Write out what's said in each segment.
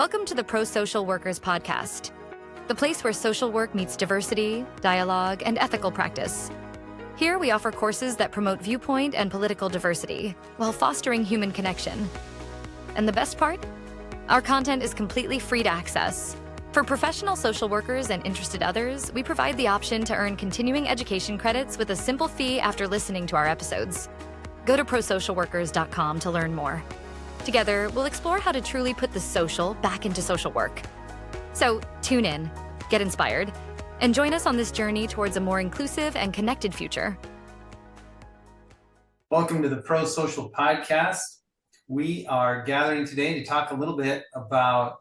Welcome to the ProSocial Workers Podcast, the place where social work meets diversity, dialogue, and ethical practice. Here we offer courses that promote viewpoint and political diversity while fostering human connection. And the best part? Our content is completely free to access. For professional social workers and interested others, we provide the option to earn continuing education credits with a simple fee after listening to our episodes. Go to prosocialworkers.com to learn more. Together, we'll explore how to truly put the social back into social work. So tune in, get inspired, and join us on this journey towards a more inclusive and connected future. Welcome to the ProSocial Podcast. We are gathering today to talk a little bit about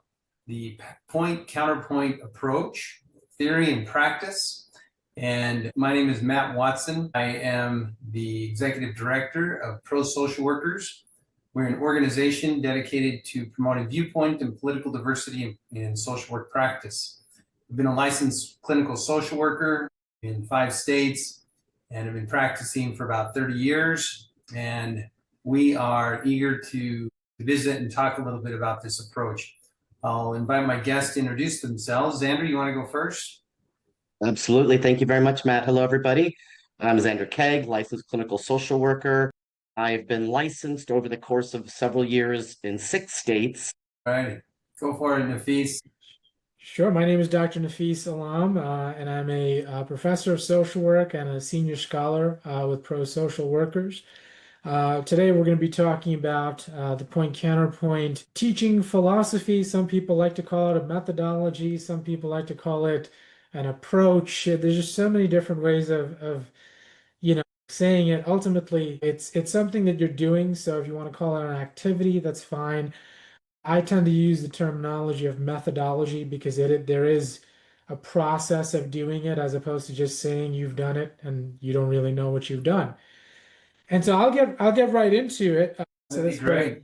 the point-counterpoint approach, theory and practice. And my name is Matt Watson. I am the Executive Director of ProSocial Workers. We're an organization dedicated to promoting viewpoint and political diversity in social work practice. I've been a licensed clinical social worker in 5 states and have been practicing for about 30 years. And we are eager to visit and talk a little bit about this approach. I'll invite my guests to introduce themselves. Xander, you want to go first? Absolutely. Thank you very much, Matt. Hello, everybody. I'm Xander Kegg, licensed clinical social worker. I've been licensed over the course of several years in 6 states. All right. Go for it, Nafis. Sure. My name is Dr. Nafis Alam, and I'm a professor of social work and a senior scholar with ProSocial Workers. Today, we're going to be talking about the point-counterpoint teaching philosophy. Some people like to call it a methodology. Some people like to call it an approach. There's just so many different ways of saying it. Ultimately, it's something that you're doing. So if you want to call it an activity, that's fine. I tend to use the terminology of methodology because there is a process of doing it as opposed to just saying you've done it and you don't really know what you've done. And so I'll get right into it. So that's great.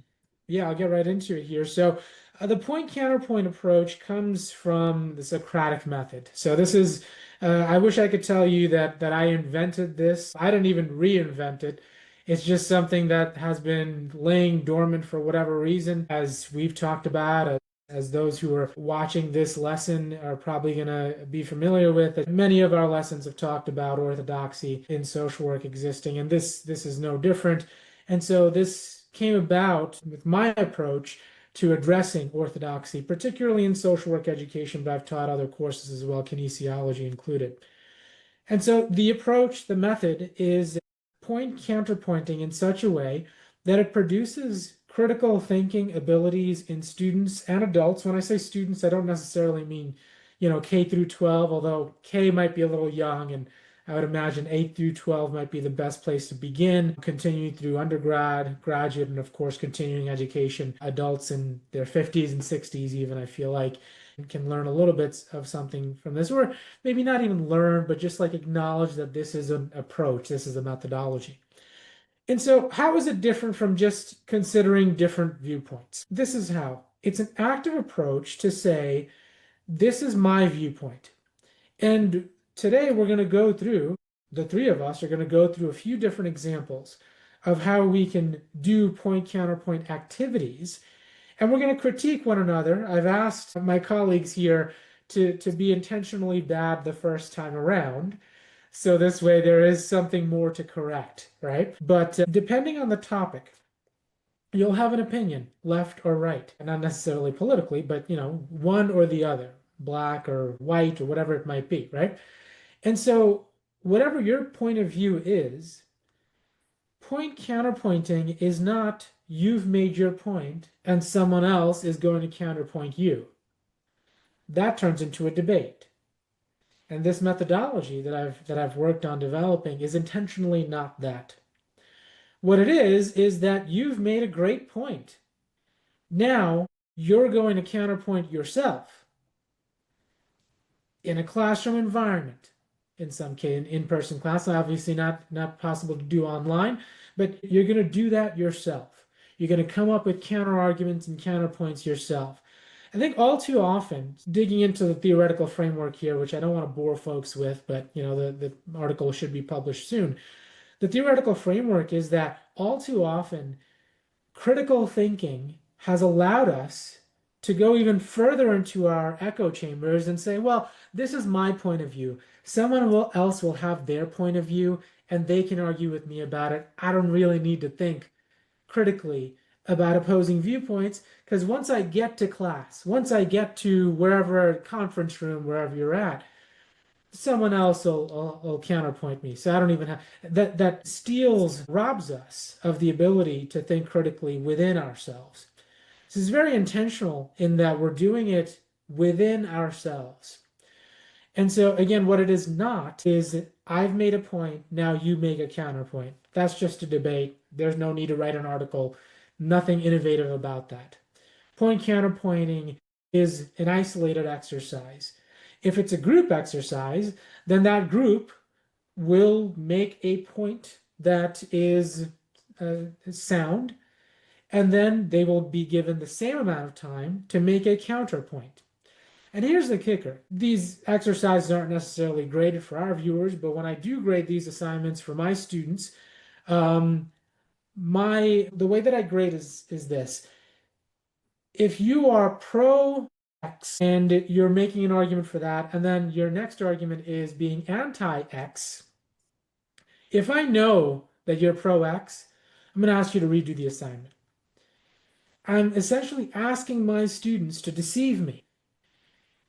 Yeah, I'll get right into it here. So the point-counterpoint approach comes from the Socratic method. So this is, I wish I could tell you that I invented this. I didn't even reinvent it. It's just something that has been laying dormant for whatever reason, as we've talked about, as those who are watching this lesson are probably going to be familiar with it. Many of our lessons have talked about orthodoxy in social work existing, and this is no different. And so this came about with my approach to addressing orthodoxy, particularly in social work education, but I've taught other courses as well, kinesiology included. And so the approach, the method, is point counterpointing in such a way that it produces critical thinking abilities in students and adults. When I say students, I don't necessarily mean, K through 12, although K might be a little young, and I would imagine 8 through 12 might be the best place to begin, continuing through undergrad, graduate, and of course, continuing education. Adults in their 50s and 60s even, I feel like, can learn a little bit of something from this, or maybe not even learn, but just like acknowledge that this is an approach, this is a methodology. And so how is it different from just considering different viewpoints? This is how. It's an active approach to say, this is my viewpoint. And today we're going to go through, the 3 of us are going to go through a few different examples of how we can do point-counterpoint activities. And we're going to critique one another. I've asked my colleagues here to be intentionally bad the first time around. So this way there is something more to correct, right? But depending on the topic, you'll have an opinion, left or right. And not necessarily politically, but one or the other, black or white or whatever it might be, right? And so whatever your point of view is, point counterpointing is not you've made your point and someone else is going to counterpoint you. That turns into a debate. And this methodology that I've worked on developing is intentionally not that. What it is that you've made a great point. Now you're going to counterpoint yourself in a classroom environment. In some case, in-person class, obviously not possible to do online, but you're going to do that yourself. You're going to come up with counter arguments and counterpoints yourself. I think all too often, digging into the theoretical framework here, which I don't want to bore folks with, but the article should be published soon. The theoretical framework is that all too often, critical thinking has allowed us to go even further into our echo chambers and say, well, this is my point of view. Else will have their point of view and they can argue with me about it. I don't really need to think critically about opposing viewpoints because once I get to class, once I get to wherever conference room, wherever you're at, someone else will counterpoint me. So I don't even have that robs us of the ability to think critically within ourselves. This is very intentional in that we're doing it within ourselves. And so again, what it is not is I've made a point, now you make a counterpoint. That's just a debate. There's no need to write an article. Nothing innovative about that. Point counterpointing is an isolated exercise. If it's a group exercise, then that group will make a point that is sound, and then they will be given the same amount of time to make a counterpoint. And here's the kicker. These exercises aren't necessarily graded for our viewers, but when I do grade these assignments for my students, the way that I grade is this. If you are pro X and you're making an argument for that, and then your next argument is being anti-X, if I know that you're pro X, I'm going to ask you to redo the assignment. I'm essentially asking my students to deceive me,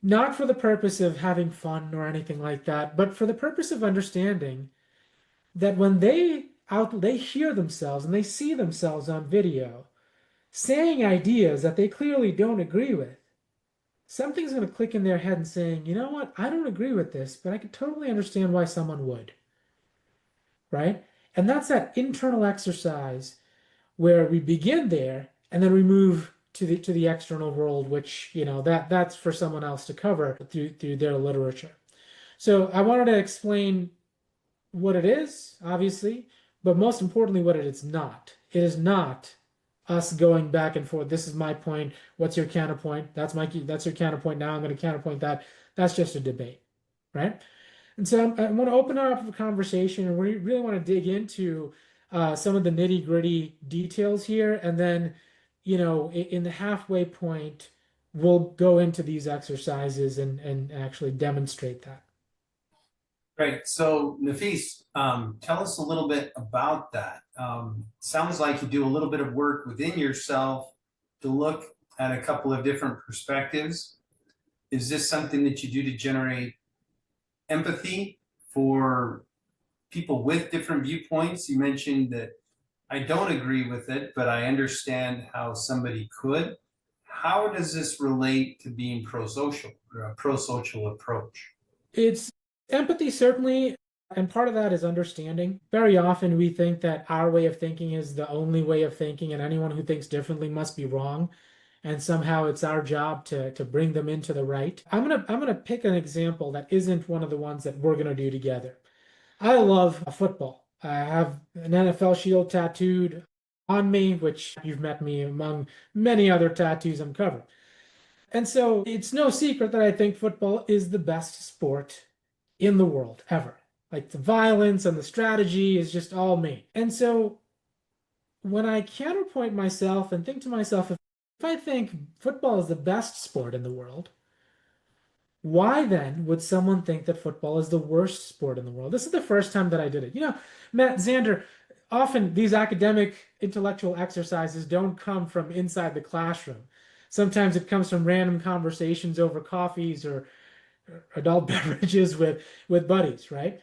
not for the purpose of having fun or anything like that, but for the purpose of understanding that when they hear themselves and they see themselves on video saying ideas that they clearly don't agree with, something's going to click in their head and saying, you know what, I don't agree with this, but I can totally understand why someone would, right? And that's that internal exercise where we begin there and then we move to the external world, which, that's for someone else to cover through their literature. So I wanted to explain what it is, obviously, but most importantly, what it is not. It is not us going back and forth. This is my point. What's your counterpoint? That's your counterpoint. Now I'm going to counterpoint that. That's just a debate, right? And so I want to open up a conversation, and we really want to dig into some of the nitty-gritty details here, and then, in the halfway point, we'll go into these exercises and actually demonstrate that. Great. So Nafis, tell us a little bit about that. Sounds like you do a little bit of work within yourself to look at a couple of different perspectives. Is this something that you do to generate empathy for people with different viewpoints? You mentioned that I don't agree with it, but I understand how somebody could. How does this relate to being pro-social or a pro-social approach? It's empathy, certainly, and part of that is understanding. Very often we think that our way of thinking is the only way of thinking, and anyone who thinks differently must be wrong. And somehow it's our job to bring them into the right. I'm gonna pick an example that isn't one of the ones that we're gonna do together. I love football. I have an NFL shield tattooed on me, which you've met me among many other tattoos I'm covered. And so it's no secret that I think football is the best sport in the world ever. Like the violence and the strategy is just all me. And so when I counterpoint myself and think to myself, if I think football is the best sport in the world, why then would someone think that football is the worst sport in the world? This is the first time that I did it. Matt, Xander, often these academic intellectual exercises don't come from inside the classroom. Sometimes it comes from random conversations over coffees or adult beverages with buddies, right?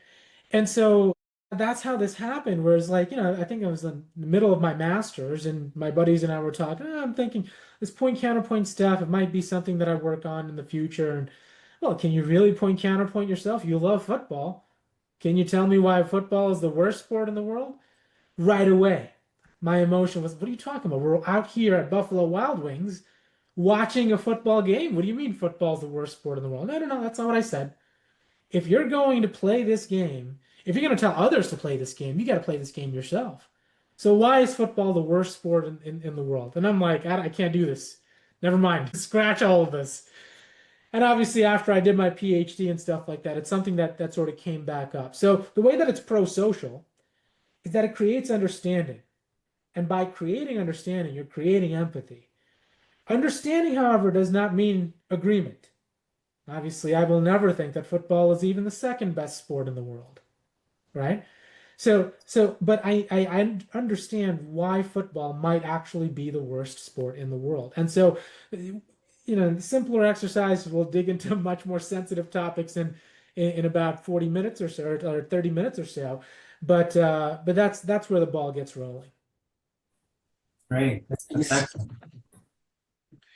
And so that's how this happened. Whereas, I think I was in the middle of my master's, and my buddies and I were talking. I'm thinking this point counterpoint stuff. It might be something that I work on in the future. And well, can you really point counterpoint yourself? You love football. Can you tell me why football is the worst sport in the world? Right away, my emotion was, "What are you talking about? We're out here at Buffalo Wild Wings watching a football game. What do you mean football's the worst sport in the world?" No, that's not what I said. If you're going to play this game, if you're going to tell others to play this game, you got to play this game yourself. So why is football the worst sport in the world? And I'm like, I can't do this. Never mind. Scratch all of this. And obviously, after I did my PhD and stuff like that, it's something that sort of came back up. So the way that it's pro-social is that it creates understanding. And by creating understanding, you're creating empathy. Understanding, however, does not mean agreement. Obviously, I will never think that football is even the second best sport in the world, right? But I understand why football might actually be the worst sport in the world. And so, simpler exercise will dig into much more sensitive topics in about 40 minutes or so, or 30 minutes or so. But that's where the ball gets rolling. Great. That's excellent.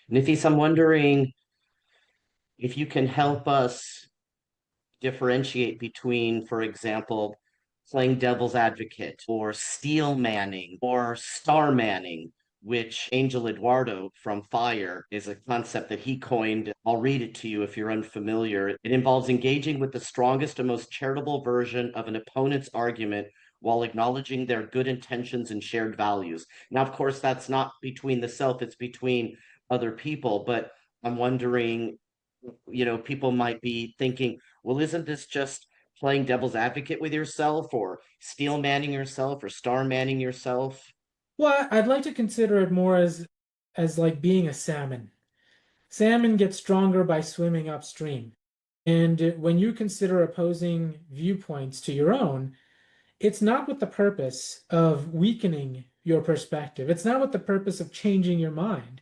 Nithis, I'm wondering if you can help us differentiate between, for example, playing devil's advocate or steel manning or star manning, which Angel Eduardo from Fire is a concept that he coined. I'll read it to you if you're unfamiliar. It involves engaging with the strongest and most charitable version of an opponent's argument while acknowledging their good intentions and shared values. Now, of course, that's not between the self, it's between other people, but I'm wondering, people might be thinking, well, isn't this just playing devil's advocate with yourself or steel manning yourself or star manning yourself? Well, I'd like to consider it more as like being a salmon. Salmon get stronger by swimming upstream. And when you consider opposing viewpoints to your own, it's not with the purpose of weakening your perspective. It's not with the purpose of changing your mind.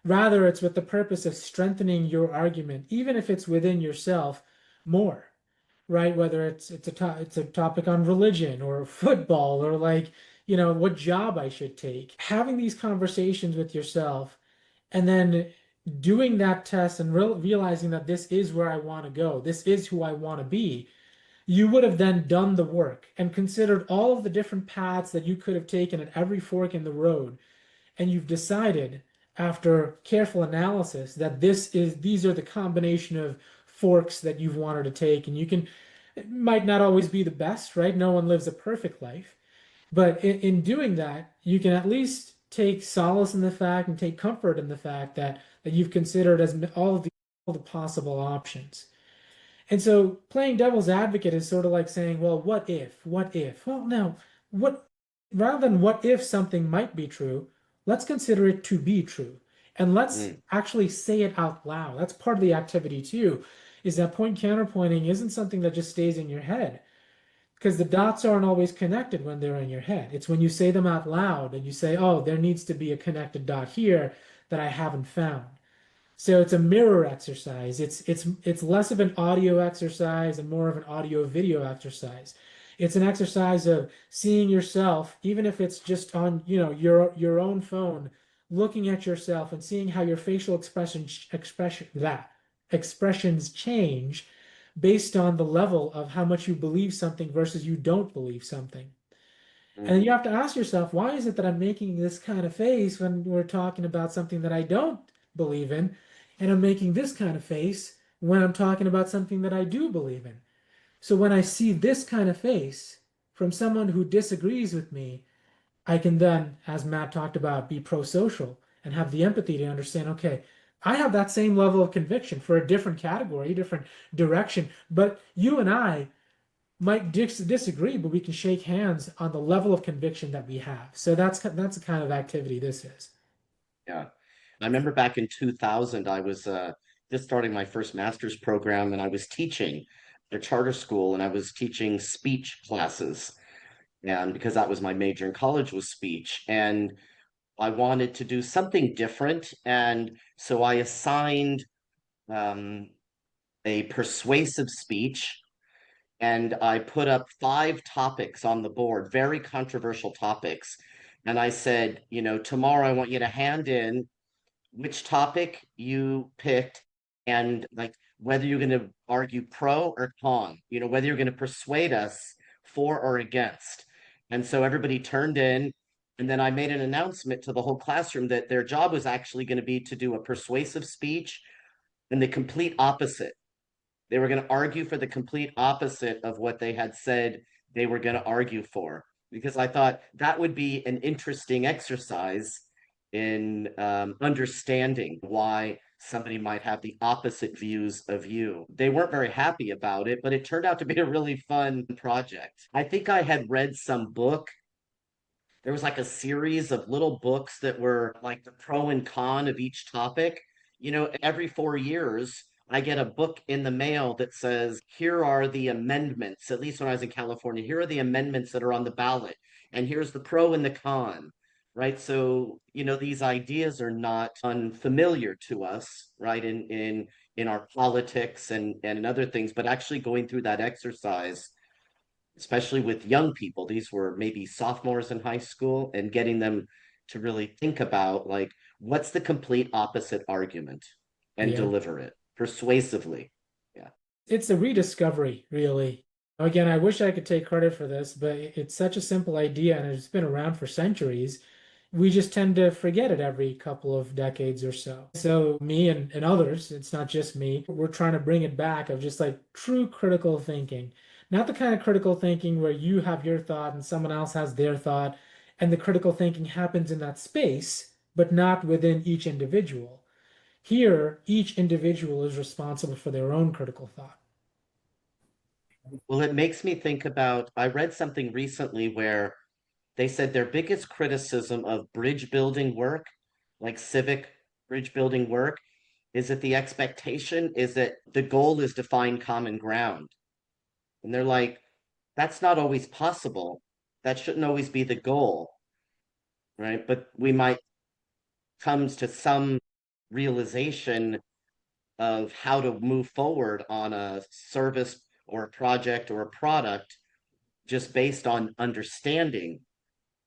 Rather, it's with the purpose of strengthening your argument, even if it's within yourself more, right? Whether it's a topic on religion or football or like, what job I should take. Having these conversations with yourself and then doing that test and realizing that this is where I want to go, this is who I want to be, you would have then done the work and considered all of the different paths that you could have taken at every fork in the road. And you've decided after careful analysis that these are the combination of forks that you've wanted to take. And it might not always be the best, right? No one lives a perfect life. But in doing that, you can at least take solace in the fact and take comfort in the fact that you've considered as all the possible options. And so playing devil's advocate is sort of like saying, well, what if? What if? Well, now, what rather than what if something might be true, let's consider it to be true. And let's Mm, actually say it out loud. That's part of the activity too, is that point counterpointing isn't something that just stays in your head because the dots aren't always connected when they're in your head. It's when you say them out loud and you say, oh, there needs to be a connected dot here that I haven't found. So it's a mirror exercise. It's less of an audio exercise and more of an audio video exercise. It's an exercise of seeing yourself, even if it's just on, your own phone, looking at yourself and seeing how your facial expressions change based on the level of how much you believe something versus you don't believe something. And then mm. you have to ask yourself, why is it that I'm making this kind of face when we're talking about something that I don't believe in? And I'm making this kind of face when I'm talking about something that I do believe in. So when I see this kind of face from someone who disagrees with me, I can then, as Matt talked about, be pro-social and have the empathy to understand, okay, I have that same level of conviction for a different category, different direction, but you and I might disagree, but we can shake hands on the level of conviction that we have. So that's the kind of activity this is. Yeah. I remember back in 2000, I was just starting my first master's program and I was teaching at a charter school and I was teaching speech classes. And because that was my major in college was speech. And I wanted to do something different. And so I assigned um, a persuasive speech and I put up 5 topics on the board, very controversial topics. And I said, tomorrow I want you to hand in which topic you picked and like whether you're going to argue pro or con, whether you're going to persuade us for or against. And so everybody turned in, and then I made an announcement to the whole classroom that their job was actually going to be to do a persuasive speech and the complete opposite. They were going to argue for the complete opposite of what they had said they were going to argue for, because I thought that would be an interesting exercise in understanding why somebody might have the opposite views of you. They weren't very happy about it, but it turned out to be a really fun project. I think I had read some book There was like a series of little books that were like the pro and con of each topic. Every 4 years, I get a book in the mail that says, here are the amendments, at least when I was in California, here are the amendments that are on the ballot, and here's the pro and the con, right? So, these ideas are not unfamiliar to us, right, in our politics and in other things, but actually going through that exercise, especially with young people, these were maybe sophomores in high school, and getting them to really think about, like, what's the complete opposite argument and Yeah. deliver it persuasively. Yeah. It's a rediscovery, really. Again, I wish I could take credit for this, but it's such a simple idea and it's been around for centuries. We just tend to forget it every couple of decades or so. So, me and others, it's not just me, we're trying to bring it back of just like true critical thinking. Not the kind of critical thinking where you have your thought and someone else has their thought, and the critical thinking happens in that space, but not within each individual. Here, each individual is responsible for their own critical thought. Well, it makes me think about, I read something recently where they said their biggest criticism of bridge building work, like civic bridge building work, is that the expectation is that the goal is to find common ground. And they're like, that's not always possible. That shouldn't always be the goal, right? But we might come to some realization of how to move forward on a service or a project or a product just based on understanding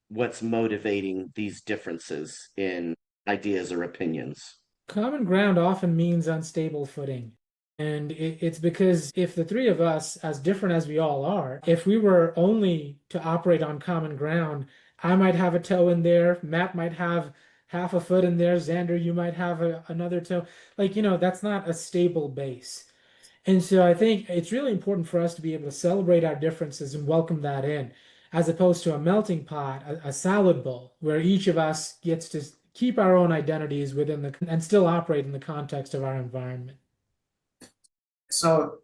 what's motivating these differences in ideas or opinions. Common ground often means unstable footing. And it's because if the three of us, as different as we all are, if we were only to operate on common ground, I might have a toe in there, Matt might have half a foot in there, Xander, you might have another toe. Like, that's not a stable base. And so I think it's really important for us to be able to celebrate our differences and welcome that in, as opposed to a melting pot, a salad bowl, where each of us gets to keep our own identities within and still operate in the context of our environment. So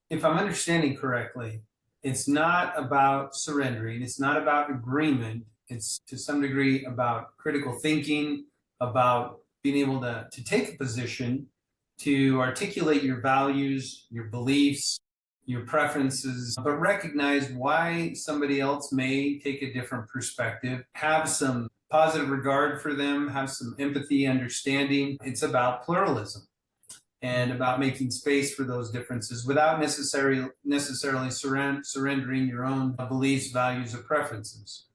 if I'm understanding correctly, it's not about surrendering, it's not about agreement, it's to some degree about critical thinking, about being able to take a position, to articulate your values, your beliefs, your preferences, but recognize why somebody else may take a different perspective, have some positive regard for them, have some empathy, understanding. It's about pluralism and about making space for those differences without necessarily surrendering your own beliefs, values, or preferences.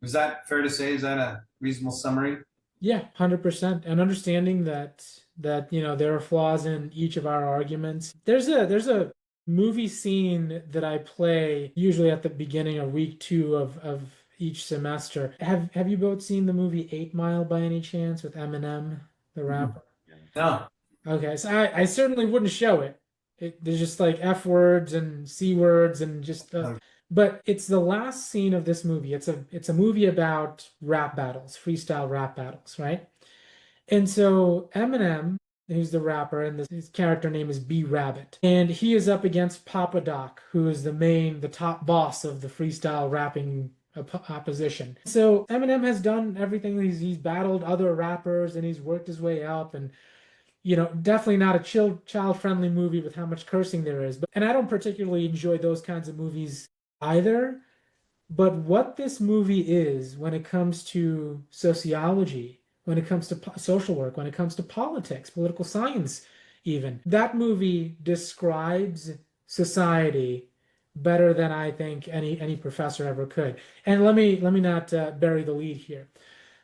Is that fair to say? Is that a reasonable summary? Yeah, 100%. And understanding that there are flaws in each of our arguments. There's a movie scene that I play usually at the beginning of week 2 of each semester. Have you both seen the movie 8 Mile by any chance with Eminem, the rapper? No. Okay, so I certainly wouldn't show it. There's just like F words and C words and just but it's the last scene of this movie. It's a movie about rap battles, freestyle rap battles, right? And so Eminem, who's the rapper, and his character name is B Rabbit, and he is up against Papa Doc, who is the top boss of the freestyle rapping opposition. So Eminem has done everything. He's battled other rappers and he's worked his way up, and definitely not a child-friendly movie with how much cursing there is. And I don't particularly enjoy those kinds of movies either. But what this movie is when it comes to sociology, when it comes to social work, when it comes to politics, political science, even, that movie describes society better than I think any professor ever could. And let me not bury the lead here.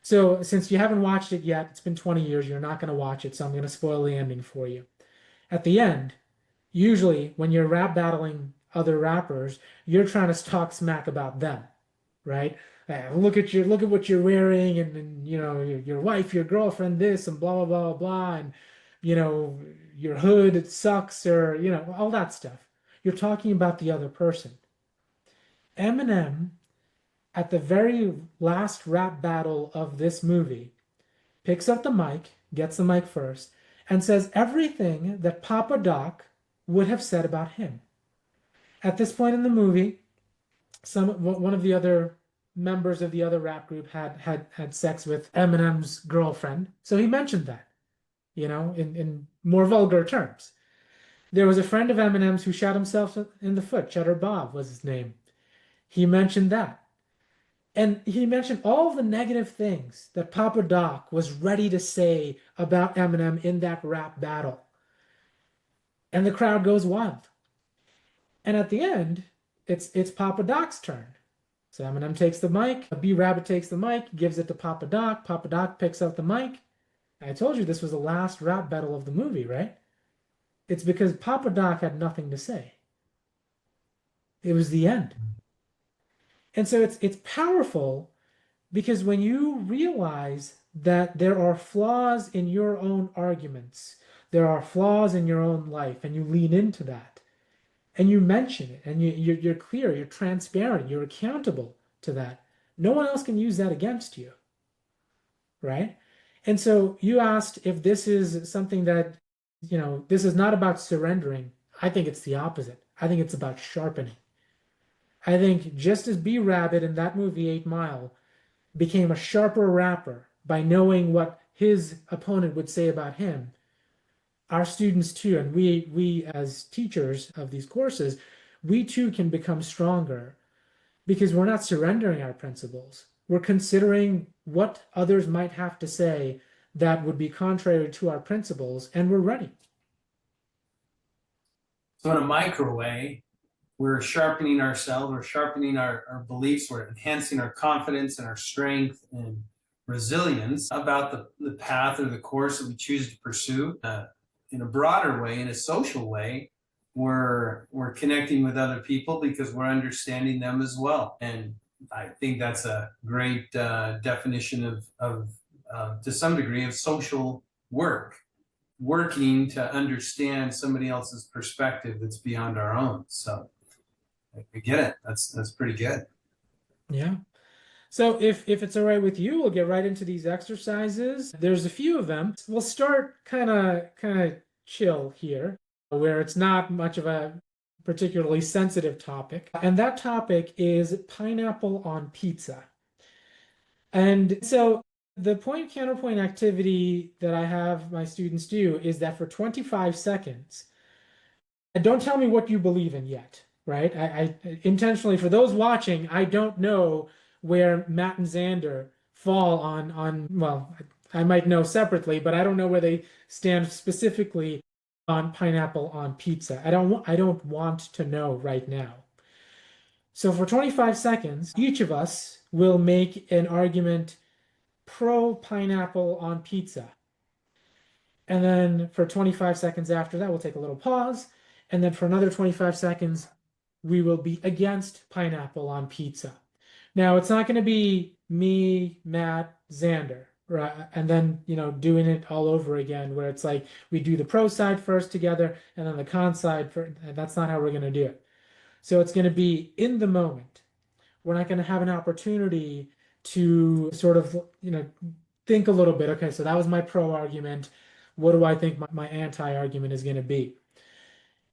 So since you haven't watched it yet, it's been 20 years, you're not going to watch it, so I'm going to spoil the ending for you. At the end, usually when you're rap battling other rappers, you're trying to talk smack about them, right? Look at what you're wearing, and your wife, your girlfriend, this, and blah blah blah blah, and your hood, it sucks, or all that stuff. You're talking about the other person. Eminem, at the very last rap battle of this movie, picks up the mic, gets the mic first, and says everything that Papa Doc would have said about him. At this point in the movie, one of the other members of the other rap group had sex with Eminem's girlfriend. So he mentioned that, in more vulgar terms. There was a friend of Eminem's who shot himself in the foot. Cheddar Bob was his name. He mentioned that. And he mentioned all the negative things that Papa Doc was ready to say about Eminem in that rap battle. And the crowd goes wild. And at the end, it's Papa Doc's turn. So Eminem takes the mic, B Rabbit takes the mic, gives it to Papa Doc. Papa Doc picks up the mic. I told you this was the last rap battle of the movie, right? It's because Papa Doc had nothing to say. It was the end. And so it's powerful because when you realize that there are flaws in your own arguments, there are flaws in your own life, and you lean into that, and you mention it, and you're clear, you're transparent, you're accountable to that, no one else can use that against you, right? And so you asked if this is something that, this is not about surrendering. I think it's the opposite. I think it's about sharpening. I think just as B Rabbit in that movie 8 Mile became a sharper rapper by knowing what his opponent would say about him, our students too, and we as teachers of these courses, we too can become stronger because we're not surrendering our principles. We're considering what others might have to say that would be contrary to our principles, and we're ready. So in a micro way, we're sharpening ourselves, we're sharpening our beliefs, we're enhancing our confidence and our strength and resilience about the path or the course that we choose to pursue. In a broader way, in a social way, we're connecting with other people because we're understanding them as well. And I think that's a great definition of to some degree, of social work. Working to understand somebody else's perspective that's beyond our own. So I get it. That's pretty good. Yeah. So if it's all right with you, we'll get right into these exercises. There's a few of them. We'll start kind of chill here, where it's not much of a particularly sensitive topic. And that topic is pineapple on pizza. And so the point counterpoint activity that I have my students do is that for 25 seconds, and don't tell me what you believe in yet, right? I intentionally, for those watching, I don't know where Matt and Xander fall on, well, I might know separately, but I don't know where they stand specifically on pineapple on pizza. I don't want to know right now. So for 25 seconds, each of us will make an argument pro pineapple on pizza. And then for 25 seconds after that, we'll take a little pause. And then for another 25 seconds, we will be against pineapple on pizza. Now, it's not going to be me, Matt, Xander, right? And then, doing it all over again, where it's like we do the pro side first together and then the con side first. That's not how we're going to do it. So it's going to be in the moment. We're not going to have an opportunity to sort of, think a little bit. Okay, so that was my pro argument. What do I think my anti argument is going to be?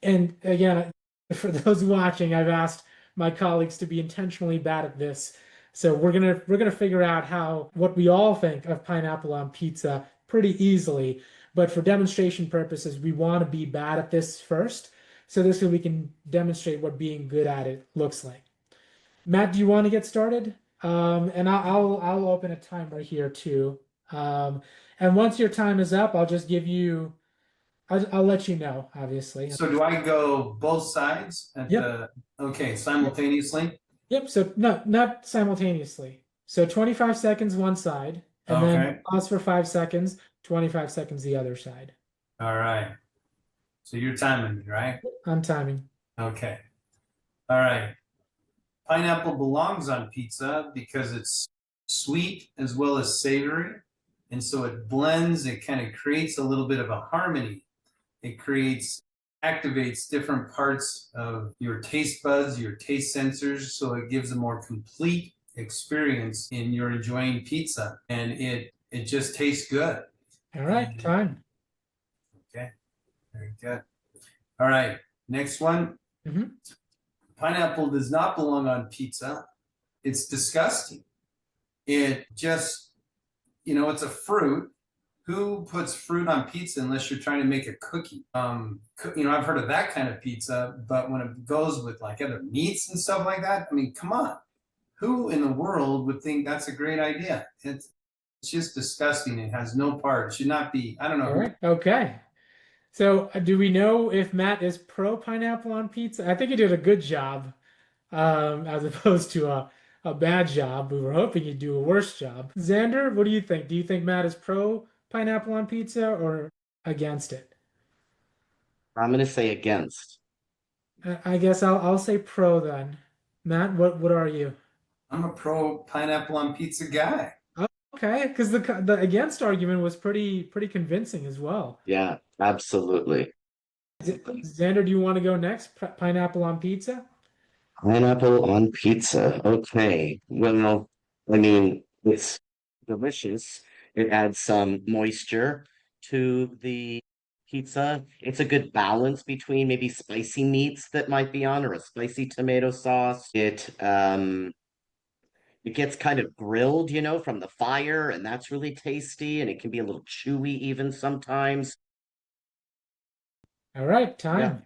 And again, for those watching, I've asked my colleagues to be intentionally bad at this. So we're gonna figure out what we all think of pineapple on pizza pretty easily. But for demonstration purposes, we want to be bad at this first, so this way we can demonstrate what being good at it looks like. Matt, do you want to get started? And I'll open a timer here too. And once your time is up, I'll just give you. I'll let you know, obviously. So do I go both sides at okay, simultaneously? Yep. So no, not simultaneously. So 25 seconds one side, and then pause for 5 seconds, 25 seconds the other side. All right. So you're timing me, right? I'm timing. Okay. All right. Pineapple belongs on pizza because it's sweet as well as savory. And so it blends, it kind of creates a little bit of a harmony. It activates different parts of your taste buds, your taste sensors, so it gives a more complete experience in your enjoying pizza, and it just tastes good. All right, time. Okay, very good. All right, next one. Pineapple does not belong on pizza It's disgusting. It just, it's a fruit. Who puts fruit on pizza unless you're trying to make a cookie? I've heard of that kind of pizza, but when it goes with like other meats and stuff like that, I mean, come on. Who in the world would think that's a great idea? It's just disgusting. It has no part. It should not be. I don't know. All right. Okay. So do we know if Matt is pro pineapple on pizza? I think he did a good job, as opposed to a bad job. We were hoping he'd do a worse job. Xander, what do you think? Do you think Matt is pro pineapple on pizza or against it? I'm going to say against. I guess I'll say pro then. Matt, what are you? I'm a pro pineapple on pizza guy. Okay, because the against argument was pretty convincing as well. Yeah, absolutely. Xander, do you want to go next? Pineapple on pizza? Pineapple on pizza. Okay. Well, I mean, it's delicious. It adds some moisture to the pizza. It's a good balance between maybe spicy meats that might be on or a spicy tomato sauce. It gets kind of grilled, from the fire, and that's really tasty, and it can be a little chewy even sometimes. All right, Yeah. time.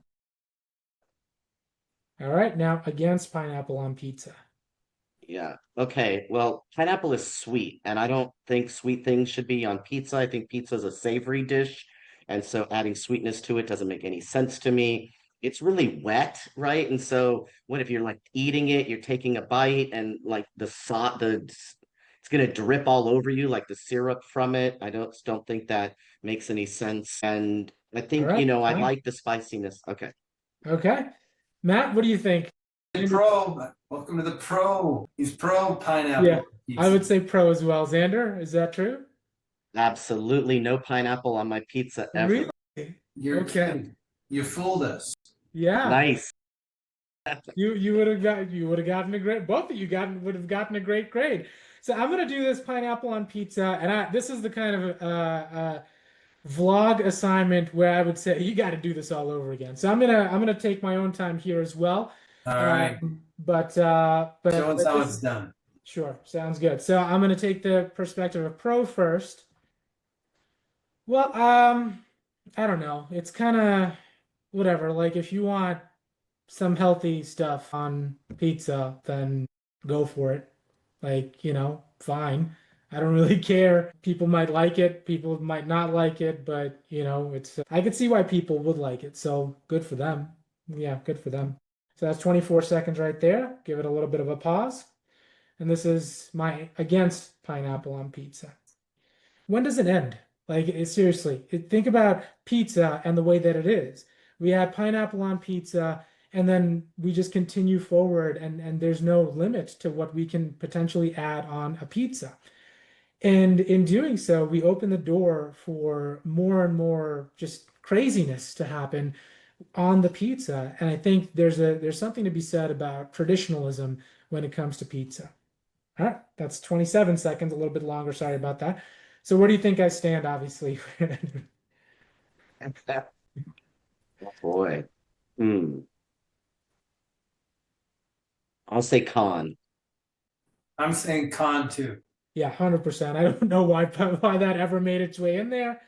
All right, now against pineapple on pizza. Yeah. Okay. Well, pineapple is sweet, and I don't think sweet things should be on pizza. I think pizza is a savory dish, and so adding sweetness to it doesn't make any sense to me. It's really wet, right? And so what if you're like eating it, you're taking a bite, and like it's gonna drip all over you, like the syrup from it. I don't think that makes any sense. And I All think, right, I time. like the spiciness. Okay. Okay. Matt, what do you think? Pro. Welcome to the pro. He's pro pineapple Yeah, pizza. I would say pro as well. Xander, is that true? Absolutely no pineapple on my pizza ever. Really? You're Okay. kidding. You fooled us. Yeah. Nice. You would have gotten a great, both of you would have gotten a great grade. So I'm gonna do this pineapple on pizza, and this is the kind of vlog assignment where I would say you got to do this all over again. So I'm gonna take my own time here as well. All right. But Show us how this- it's done. Sure, sounds good. So I'm gonna take the perspective of pro first. Well, I don't know. It's kind of whatever. Like if you want some healthy stuff on pizza, then go for it. Like, fine. I don't really care. People might like it, people might not like it, but it's I could see why people would like it. So good for them. Yeah, good for them. So that's 24 seconds right there. Give it a little bit of a pause. And this is my against pineapple on pizza. When does it end? Like, seriously, think about pizza and the way that it is. We had pineapple on pizza, and then we just continue forward, and there's no limit to what we can potentially add on a pizza. And in doing so, we open the door for more and more just craziness to happen on the pizza. And I think there's something to be said about traditionalism when it comes to pizza. All right, that's 27 seconds, a little bit longer. Sorry about that. So where do you think I stand, obviously? Oh boy. I'll say con. I'm saying con too. Yeah, 100%. I don't know why that ever made its way in there.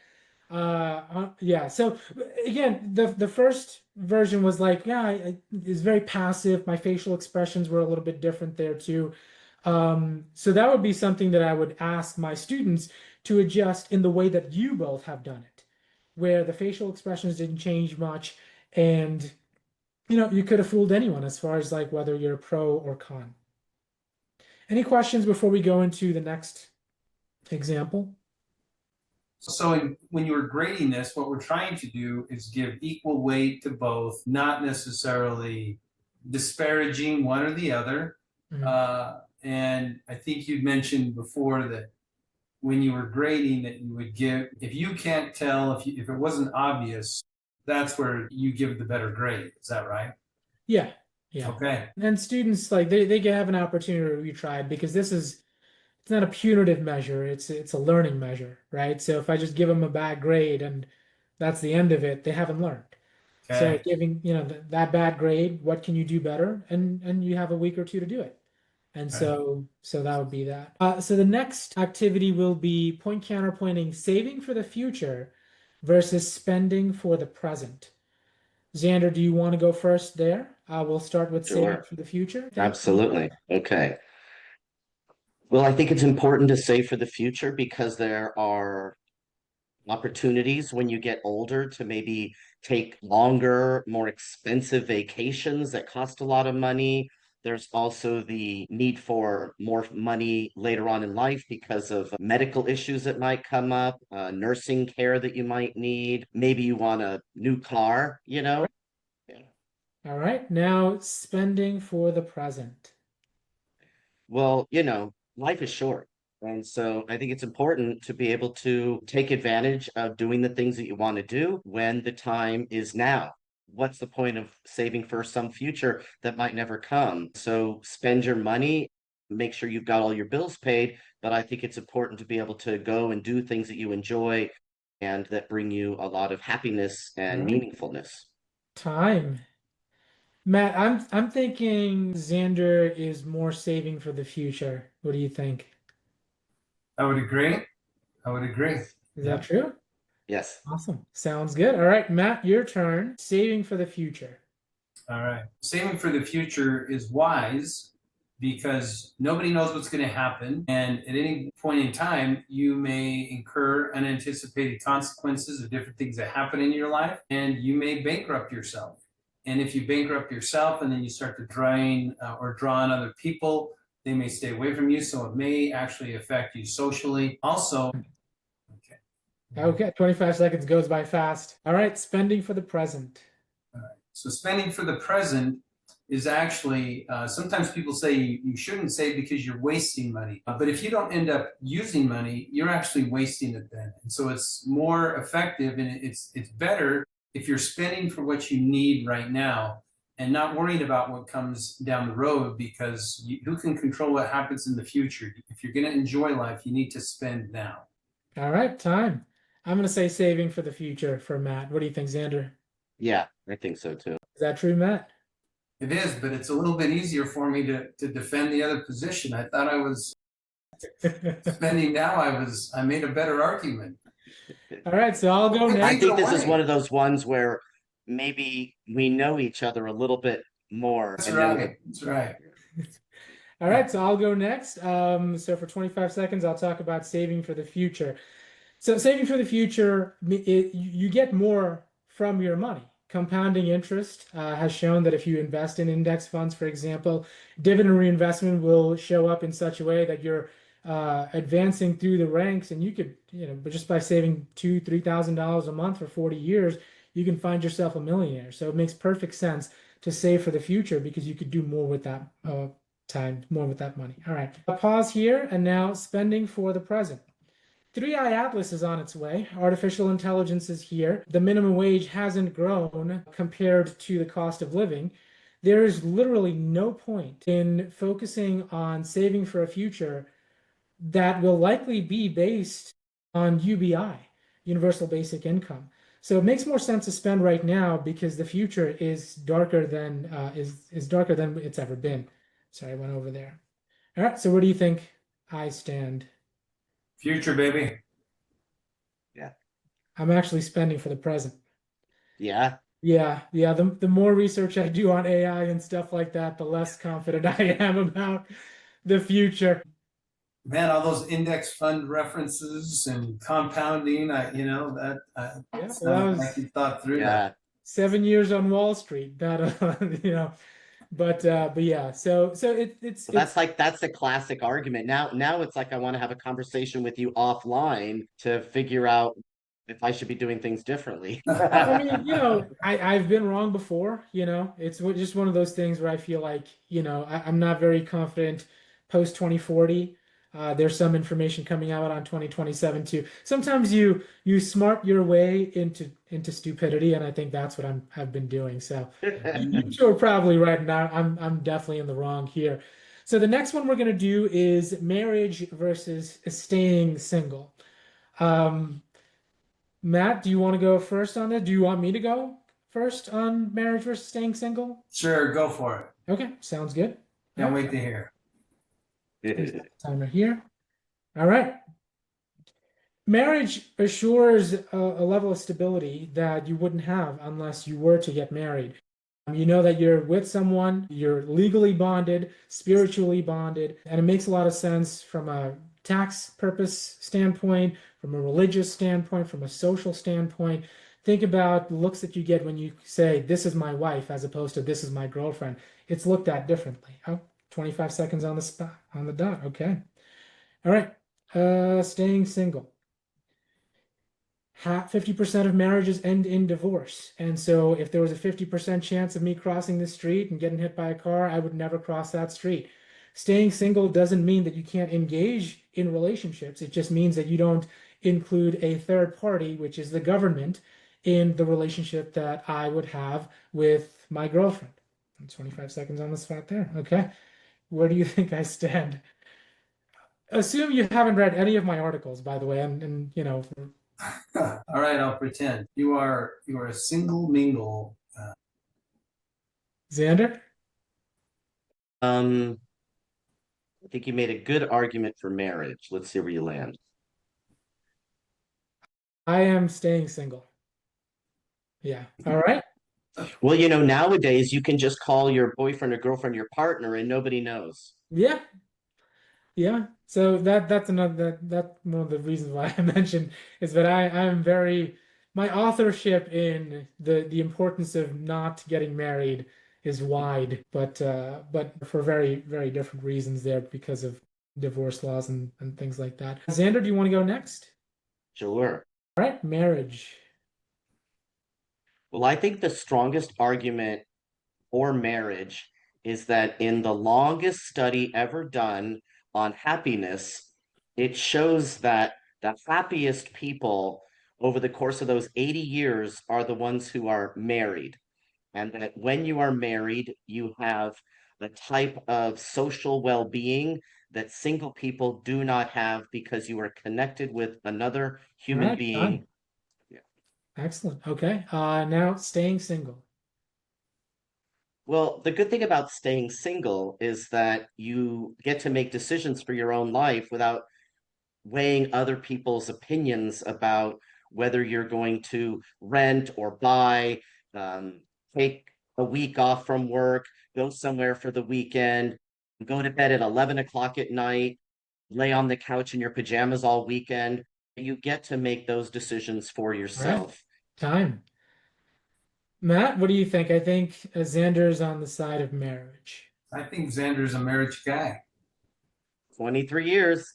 Yeah. So again, the first version was like, yeah, it's very passive. My facial expressions were a little bit different there too. So that would be something that I would ask my students to adjust in the way that you both have done it, where the facial expressions didn't change much, and you could have fooled anyone as far as like whether you're pro or con. Any questions before we go into the next example? So when you were grading this, what we're trying to do is give equal weight to both, not necessarily disparaging one or the other. And I think you mentioned before that when you were grading that you would give, if you can't tell, if it wasn't obvious, that's where you give the better grade. Is that right? Yeah. Yeah. Okay. And students, like they can have an opportunity to retry because it's not a punitive measure, it's a learning measure, right? So if I just give them a bad grade and that's the end of it, they haven't learned. Okay. So giving, that bad grade, what can you do better? And you have a week or two to do it. And Right. so that would be that. So the next activity will be point counterpointing, saving for the future versus spending for the present. Xander, do you want to go first there? We'll start with saving Sure. for the future. Absolutely. Okay. Well, I think it's important to save for the future because there are opportunities when you get older to maybe take longer, more expensive vacations that cost a lot of money. There's also the need for more money later on in life because of medical issues that might come up, nursing care that you might need. Maybe you want a new car, you know? Yeah. All right, now spending for the present. Well, life is short. And so I think it's important to be able to take advantage of doing the things that you want to do when the time is now. What's the point of saving for some future that might never come? So spend your money, make sure you've got all your bills paid. But I think it's important to be able to go and do things that you enjoy and that bring you a lot of happiness All and right, meaningfulness. time. Matt, I'm thinking Xander is more saving for the future. What do you think? I would agree. I would agree. Is that Yeah. true? Yes. Awesome. Sounds good. All right, Matt, your turn. Saving for the future. All right. Saving for the future is wise because nobody knows what's going to happen. And at any point in time, you may incur unanticipated consequences of different things that happen in your life, and you may bankrupt yourself. And if you bankrupt yourself and then you start to drain or draw on other people, they may stay away from you. So it may actually affect you socially. Also, okay. Okay, 25 seconds goes by fast. All right, spending for the present. So spending for the present is actually, sometimes people say you shouldn't save because you're wasting money. But if you don't end up using money, you're actually wasting it then. And so it's more effective and it's better if you're spending for what you need right now and not worrying about what comes down the road, because who can control what happens in the future? If you're going to enjoy life, you need to spend now. All right, time. I'm going to say saving for the future for Matt. What do you think, Xander? Yeah, I think so too. Is that true, Matt? It is, but it's a little bit easier for me to defend the other position. I thought I was spending now. I made a better argument. All right, so I'll go Well, I next. think this is away. one of those ones where maybe we know each other a little bit more. That's and right. That's right. All right, so I'll go next. So for 25 seconds, I'll talk about saving for the future. So saving for the future, you get more from your money. Compounding interest has shown that if you invest in index funds, for example, dividend reinvestment will show up in such a way that you're advancing through the ranks, and you could, but just by saving $2,000-3,000 a month for 40 years, you can find yourself a millionaire. So it makes perfect sense to save for the future because you could do more with that time, more with that money. All right, I'll pause here, and now spending for the present. 3i Atlas is on its way. Artificial intelligence is here. The minimum wage hasn't grown compared to the cost of living. There is literally no point in focusing on saving for a future that will likely be based on UBI, Universal Basic Income. So it makes more sense to spend right now because the future is darker than is darker than it's ever been. Sorry, I went over there. All right, so where do you think I stand? Future, baby. Yeah. I'm actually spending for the present. Yeah. Yeah. The more research I do on AI and stuff like that, the less confident I am about the future. Man, all those index fund references and compounding, Yeah, sounds well, that like was you thought through Yeah. that. 7 years on Wall Street. That but yeah. So it's Well, that's the classic argument. Now it's like I want to have a conversation with you offline to figure out if I should be doing things differently. I mean, I've been wrong before, it's just one of those things where I feel like, I'm not very confident post 2040. There's some information coming out on 2027 too. Sometimes you smart your way into stupidity, and I think that's what I've been doing. So you are probably right now. I'm definitely in the wrong here. So the next one we're gonna do is marriage versus staying single. Um, Matt, do you want to go first on this? Do you want me to go first on marriage versus staying single? Sure, go for it. Okay, sounds good. Can't wait to hear. Timer here. All right. Marriage assures a level of stability that you wouldn't have unless you were to get married. You know that you're with someone, you're legally bonded, spiritually bonded, and it makes a lot of sense from a tax purpose standpoint, from a religious standpoint, from a social standpoint. Think about the looks that you get when you say, "This is my wife," as opposed to "This is my girlfriend." It's looked at differently. Oh, 25 seconds on the spot, on the dot. Okay. All right. Staying single. 50% of marriages end in divorce. And so if there was a 50% chance of me crossing the street and getting hit by a car, I would never cross that street. Staying single doesn't mean that you can't engage in relationships. It just means that you don't include a third party, which is the government, in the relationship that I would have with my girlfriend. 25 seconds on the spot there. Okay. Where do you think I stand? Assume you haven't read any of my articles, by the way, and you know. All right, I'll pretend. You are a single mingle. Xander? I think you made a good argument for marriage. Let's see where you land. I am staying single. Yeah. All right. Well, you know, nowadays you can just call your boyfriend or girlfriend your partner and nobody knows. Yeah. Yeah. So that's another that one of the reasons why I mentioned is that I'm very my authorship in the importance of not getting married is wide, but for very, very different reasons there because of divorce laws and things like that. Xander, do you want to go next? Sure. All right, marriage. Well, I think the strongest argument for marriage is that in the longest study ever done on happiness, it shows that the happiest people over the course of those 80 years are the ones who are married. And that when you are married, you have the type of social well-being that single people do not have because you are connected with another human All right, being. done. Excellent. Okay. Now staying single. Well, the good thing about staying single is that you get to make decisions for your own life without weighing other people's opinions about whether you're going to rent or buy, take a week off from work, go somewhere for the weekend, go to bed at 11 o'clock at night, lay on the couch in your pajamas all weekend. You get to make those decisions for All right. yourself. Time. Matt, what do you think? I think Xander's on the side of marriage. I think Xander's a marriage guy. 23 years.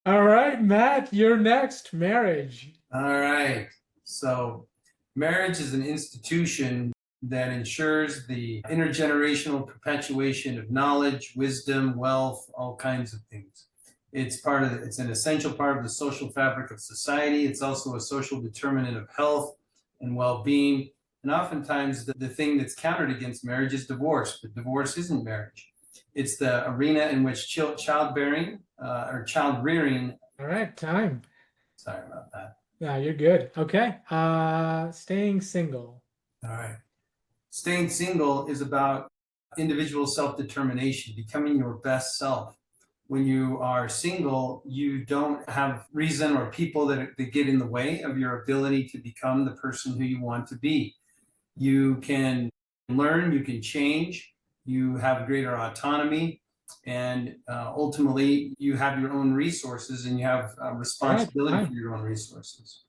All right, Matt, you're next. Marriage. All right. So marriage is an institution that ensures the intergenerational perpetuation of knowledge, wisdom, wealth, all kinds of things. It's an essential part of the social fabric of society. It's also a social determinant of health and well-being. And oftentimes the thing that's countered against marriage is divorce, but divorce isn't marriage. It's the arena in which childbearing or child rearing. All right, time. Sorry about that. Yeah, you're good. Okay. Staying single. All right. Staying single is about individual self-determination, becoming your best self. When you are single, you don't have reason or people that get in the way of your ability to become the person who you want to be. You can learn, you can change, you have greater autonomy, and ultimately you have your own resources and you have responsibility for your own resources.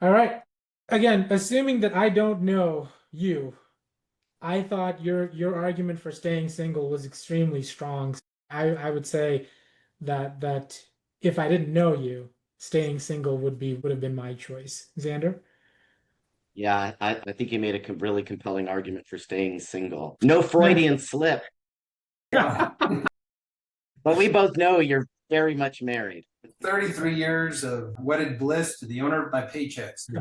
All right. Again, assuming that I don't know you, I thought your argument for staying single was extremely strong. I would say that if I didn't know you, staying single would have been my choice. Xander? Yeah, I think you made a really compelling argument for staying single. No Freudian slip. But we both know you're very much married. 33 years of wedded bliss to the owner of my paychecks.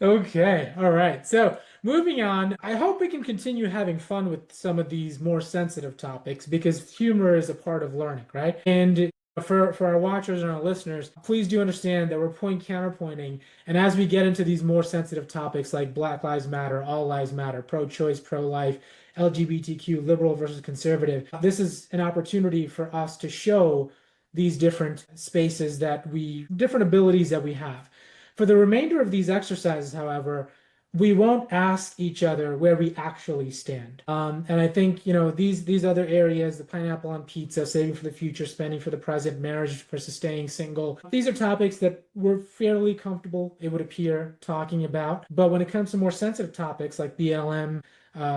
Okay, all right. So moving on, I hope we can continue having fun with some of these more sensitive topics because humor is a part of learning, right? And for our watchers and our listeners, please do understand that we're point counterpointing. And as we get into these more sensitive topics like Black Lives Matter, All Lives Matter, pro-choice, pro-life, LGBTQ, liberal versus conservative. This is an opportunity for us to show these different spaces different abilities that we have. For the remainder of these exercises, however, we won't ask each other where we actually stand. And I think, these other areas, the pineapple on pizza, saving for the future, spending for the present, marriage versus staying single, these are topics that we're fairly comfortable, it would appear, talking about. But when it comes to more sensitive topics like BLM,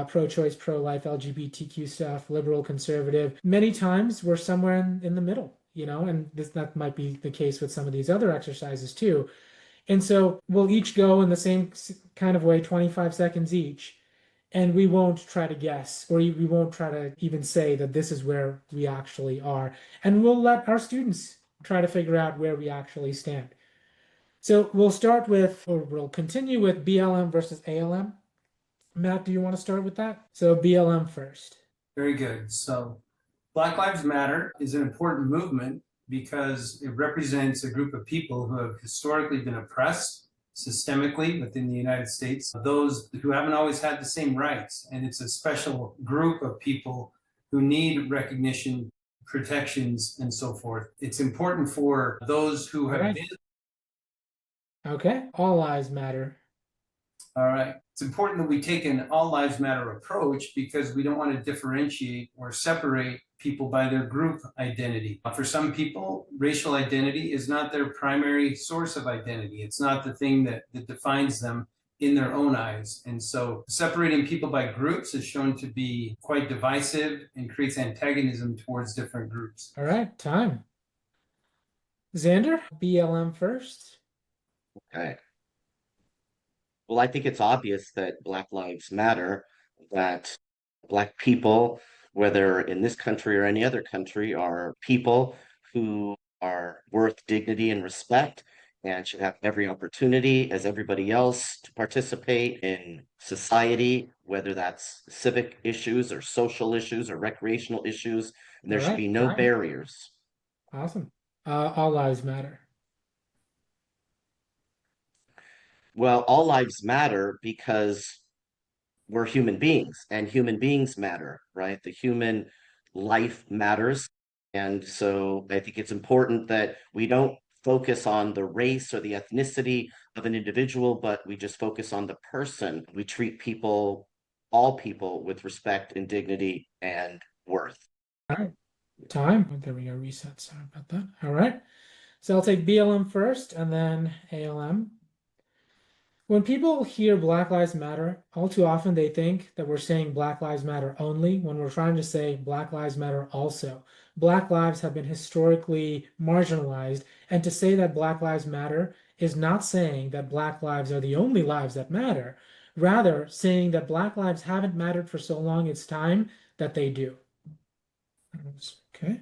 pro-choice, pro-life, LGBTQ stuff, liberal, conservative, many times we're somewhere in the middle, and that might be the case with some of these other exercises too. And so we'll each go in the same kind of way, 25 seconds each, and we won't try to guess, or we won't try to even say that this is where we actually are. And we'll let our students try to figure out where we actually stand. So we'll continue with BLM versus ALM. Matt, do you want to start with that? So BLM first. Very good. So Black Lives Matter is an important movement because it represents a group of people who have historically been oppressed systemically within the United States, those who haven't always had the same rights. And it's a special group of people who need recognition, protections, and so forth. It's important for those who have been. Okay, all lives matter. All right. It's important that we take an all lives matter approach because we don't want to differentiate or separate people by their group identity. For some people, racial identity is not their primary source of identity. It's not the thing that defines them in their own eyes. And so separating people by groups is shown to be quite divisive and creates antagonism towards different groups. All right, time. Xander, BLM first. Okay. Well, I think it's obvious that Black Lives Matter, that Black people, whether in this country or any other country, are people who are worth dignity and respect and should have every opportunity as everybody else to participate in society, whether that's civic issues or social issues or recreational issues. And there should be no barriers. Awesome. All lives matter. Well, all lives matter because we're human beings and human beings matter, right? The human life matters. And so I think it's important that we don't focus on the race or the ethnicity of an individual, but we just focus on the person. We treat all people with respect and dignity and worth. All right. Time. There we go. Reset. Sorry about that. All right. So I'll take BLM first and then ALM. When people hear Black Lives Matter, all too often they think that we're saying Black Lives Matter only when we're trying to say Black Lives Matter also. Black lives have been historically marginalized, and to say that Black Lives Matter is not saying that Black lives are the only lives that matter, rather saying that Black lives haven't mattered for so long it's time that they do. Okay.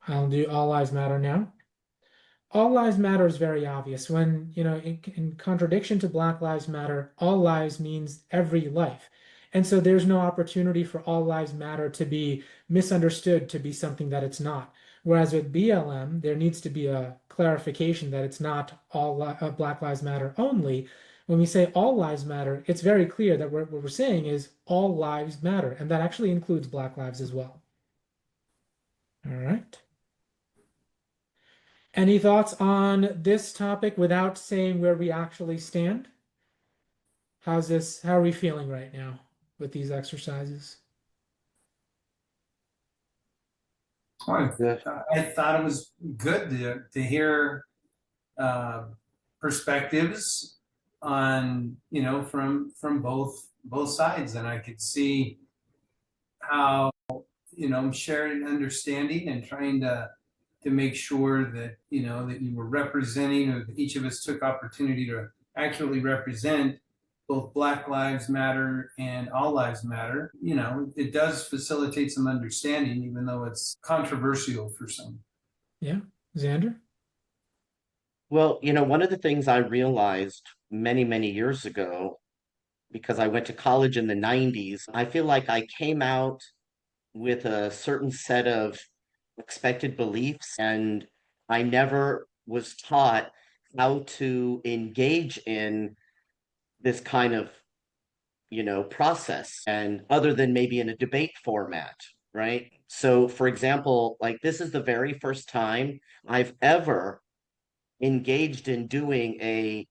I'll do All Lives Matter now. All lives matter is very obvious. When, in contradiction to Black Lives Matter, all lives means every life. And so there's no opportunity for all lives matter to be misunderstood to be something that it's not. Whereas with BLM, there needs to be a clarification that it's not all Black Lives Matter only. When we say all lives matter, it's very clear that what we're saying is all lives matter, and that actually includes Black lives as well. All right. Any thoughts on this topic without saying where we actually stand? How are we feeling right now with these exercises? I thought it was good to hear perspectives on, from both sides, and I could see how, sharing understanding and trying to make sure that, that you were representing, or that each of us took opportunity to accurately represent both Black Lives Matter and All Lives Matter. It does facilitate some understanding, even though it's controversial for some. Yeah. Xander? Well, one of the things I realized many, many years ago, because I went to college in the 90s, I feel like I came out with a certain set of expected beliefs, and I never was taught how to engage in this kind of process, and other than maybe in a debate format, right? So, for example, like this is the very first time I've ever engaged in doing a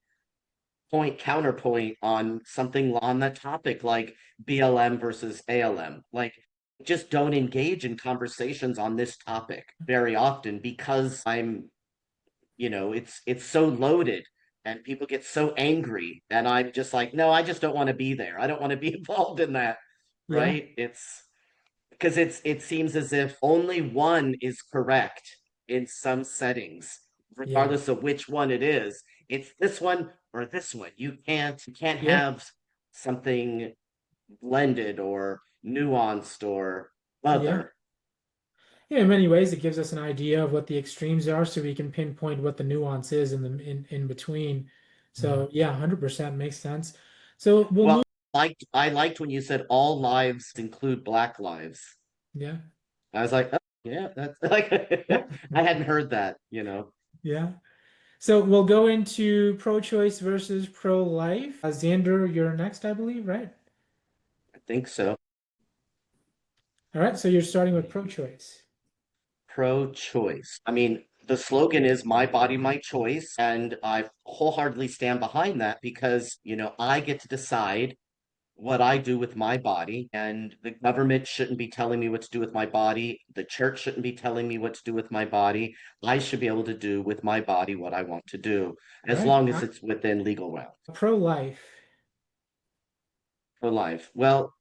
point counterpoint on something on that topic, like BLM versus ALM. Like, just don't engage in conversations on this topic very often because it's so loaded and people get so angry, and I'm just like, no, I just don't want to be there. I don't want to be involved in that, Yeah. right? It's because it seems as if only one is correct in some settings, Yeah. regardless of which one it is. It's this one or this one. You can't Yeah. have something blended or nuanced or Yeah. other. Yeah, in many ways, it gives us an idea of what the extremes are, so we can pinpoint what the nuance is in between. So yeah, 100% makes sense. So we'll Well, move. I liked when you said all lives include Black lives. Yeah, I was like, oh, yeah, that's like yeah, I hadn't heard that. yeah. So we'll go into pro-choice versus pro-life. Xander, you're next, I believe, right? I think so. All right, so you're starting with pro-choice. Pro-choice. I mean, the slogan is my body, my choice, and I wholeheartedly stand behind that because, I get to decide what I do with my body, and the government shouldn't be telling me what to do with my body. The church shouldn't be telling me what to do with my body. I should be able to do with my body what I want to do, All as right, long as it's within legal realm. pro-life. For life. Well,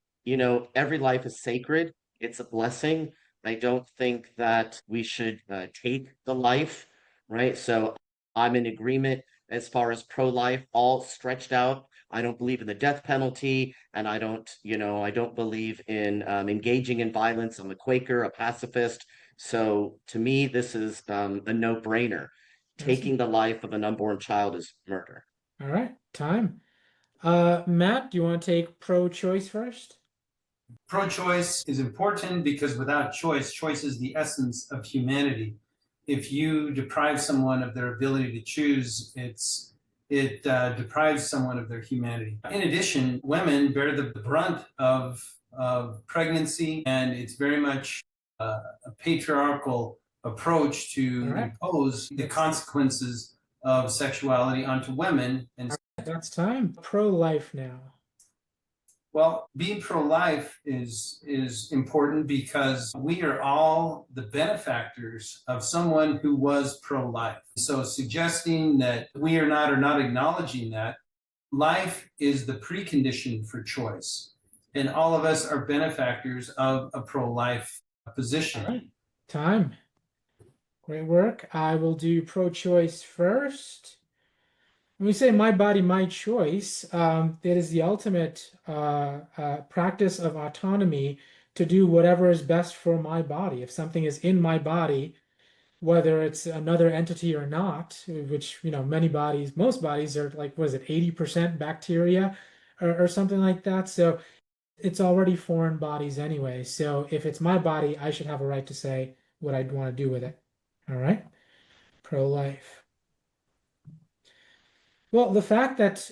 every life is sacred. It's a blessing. I don't think that we should take the life, right? So I'm in agreement as far as pro-life, all stretched out. I don't believe in the death penalty, and I don't believe in engaging in violence. I'm a Quaker, a pacifist. So to me, this is a no-brainer. Awesome. Taking the life of an unborn child is murder. All right, time. Matt, do you want to take pro-choice first? Pro-choice is important because without choice, choice is the essence of humanity. If you deprive someone of their ability to choose, it deprives someone of their humanity. In addition, women bear the brunt of pregnancy, and it's very much a patriarchal approach to impose the consequences of sexuality onto women. And that's time. Pro-life now. well, being pro-life is important because we are all the benefactors of someone who was pro-life. So suggesting that we are not acknowledging that life is the precondition for choice. And all of us are benefactors of a pro-life position. All right. Time. Great work. I will do pro-choice first. When we say my body, my choice, it is the ultimate practice of autonomy to do whatever is best for my body. If something is in my body, whether it's another entity or not, which, most bodies are like, what is it, 80% bacteria or something like that. So it's already foreign bodies anyway. So if it's my body, I should have a right to say what I'd want to do with it. All right. Pro-life. Well, the fact that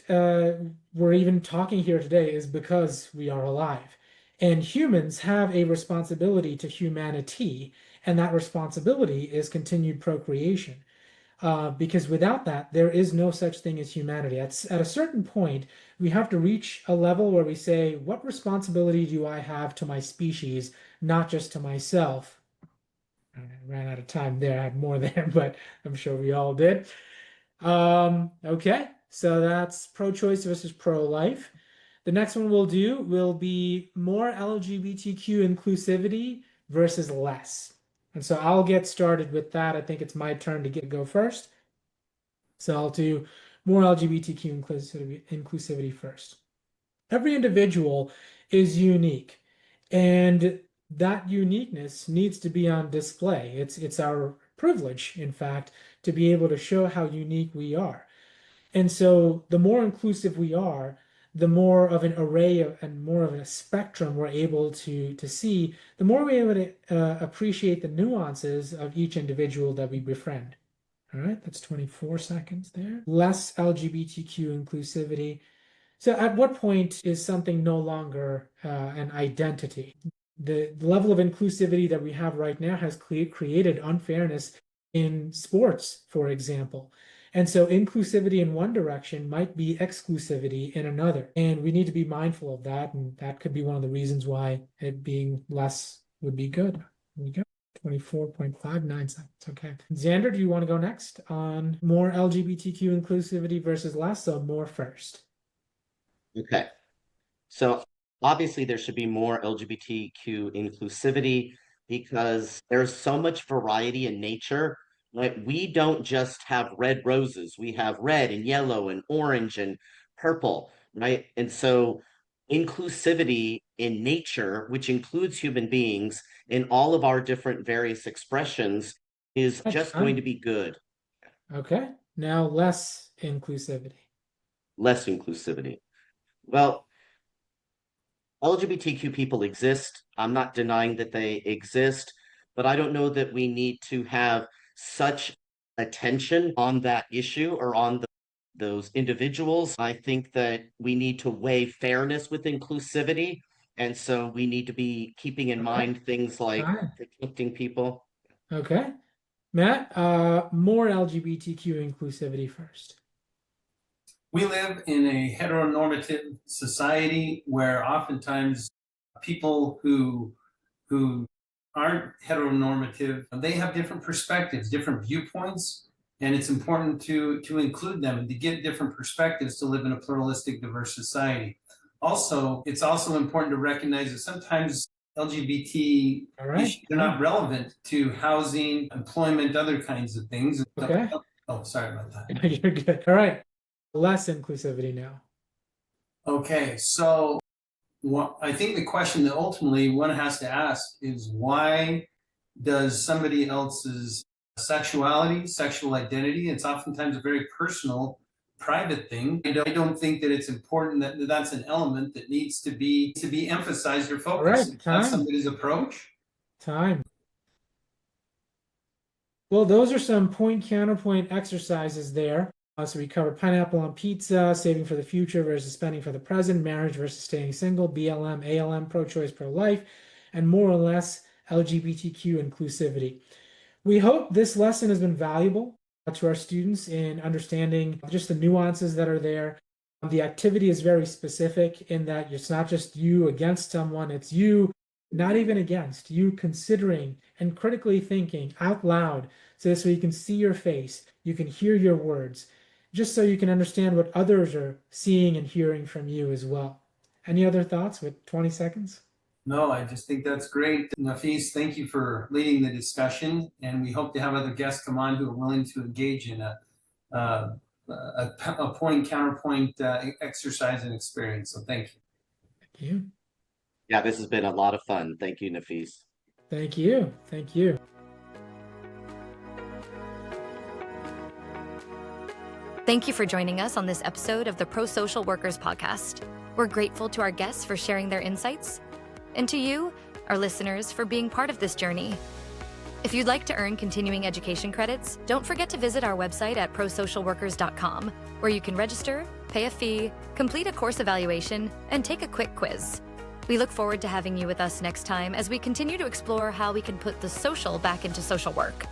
we're even talking here today is because we are alive. And humans have a responsibility to humanity, and that responsibility is continued procreation. Because without that, there is no such thing as humanity. At a certain point, we have to reach a level where we say, what responsibility do I have to my species, not just to myself? I ran out of time there. I had more there, but I'm sure we all did. Okay, so that's pro-choice versus pro-life. The next one we'll do will be more LGBTQ inclusivity versus less. And so I'll get started with that. I think it's my turn to go first. So I'll do more LGBTQ inclusivity first. Every individual is unique, and that uniqueness needs to be on display. It's our privilege, in fact, to be able to show how unique we are. And so the more inclusive we are, the more of an array and more of a spectrum we're able to see, the more we're able to appreciate the nuances of each individual that we befriend. All right, that's 24 seconds there. Less LGBTQ inclusivity. So at what point is something no longer an identity? The level of inclusivity that we have right now has created unfairness in sports, for example. And so inclusivity in one direction might be exclusivity in another. And we need to be mindful of that. And that could be one of the reasons why it being less would be good. There we go. 24.59 seconds. Okay. Xander, do you want to go next on more LGBTQ inclusivity versus less? So more first. Okay. So obviously there should be more LGBTQ inclusivity because there's so much variety in nature. Like we don't just have red roses, we have red and yellow and orange and purple, right? And so inclusivity in nature, which includes human beings in all of our different various expressions, is just going to be good. Okay. Now less inclusivity. Less inclusivity. Well, LGBTQ people exist. I'm not denying that they exist, but I don't know that we need to have such attention on that issue or on those individuals. I think that we need to weigh fairness with inclusivity. And so we need to be keeping in mind things like protecting people. Okay. Matt, more LGBTQ inclusivity first. We live in a heteronormative society where oftentimes people who aren't heteronormative, they have different perspectives, different viewpoints, and it's important to include them and to get different perspectives to live in a pluralistic, diverse society. Also, it's also important to recognize that sometimes LGBT issues are not relevant to housing, employment, other kinds of things. Okay. Oh, sorry about that. You're good. All right. Less inclusivity now. Okay, so I think the question that ultimately one has to ask is why does somebody else's sexuality, sexual identity, it's oftentimes a very personal, private thing. I don't think that it's important that that's an element that needs to be emphasized or focused. Right, That's somebody's approach. Time. Well, those are some point-counterpoint exercises there. So we covered pineapple on pizza, saving for the future versus spending for the present, marriage versus staying single, BLM, ALM, pro-choice, pro-life, and more or less LGBTQ inclusivity. We hope this lesson has been valuable to our students in understanding just the nuances that are there. The activity is very specific in that it's not just you against someone, it's you not even against, you considering and critically thinking out loud so you can see your face, you can hear your words, just so you can understand what others are seeing and hearing from you as well. Any other thoughts with 20 seconds? No, I just think that's great. Nafis, thank you for leading the discussion, and we hope to have other guests come on who are willing to engage in a point-counterpoint exercise and experience. So thank you. Thank you. Yeah, this has been a lot of fun. Thank you, Nafis. Thank you. Thank you. Thank you for joining us on this episode of the ProSocial Workers Podcast. We're grateful to our guests for sharing their insights, and to you, our listeners, for being part of this journey. If you'd like to earn continuing education credits, don't forget to visit our website at prosocialworkers.com, where you can register, pay a fee, complete a course evaluation, and take a quick quiz. We look forward to having you with us next time as we continue to explore how we can put the social back into social work.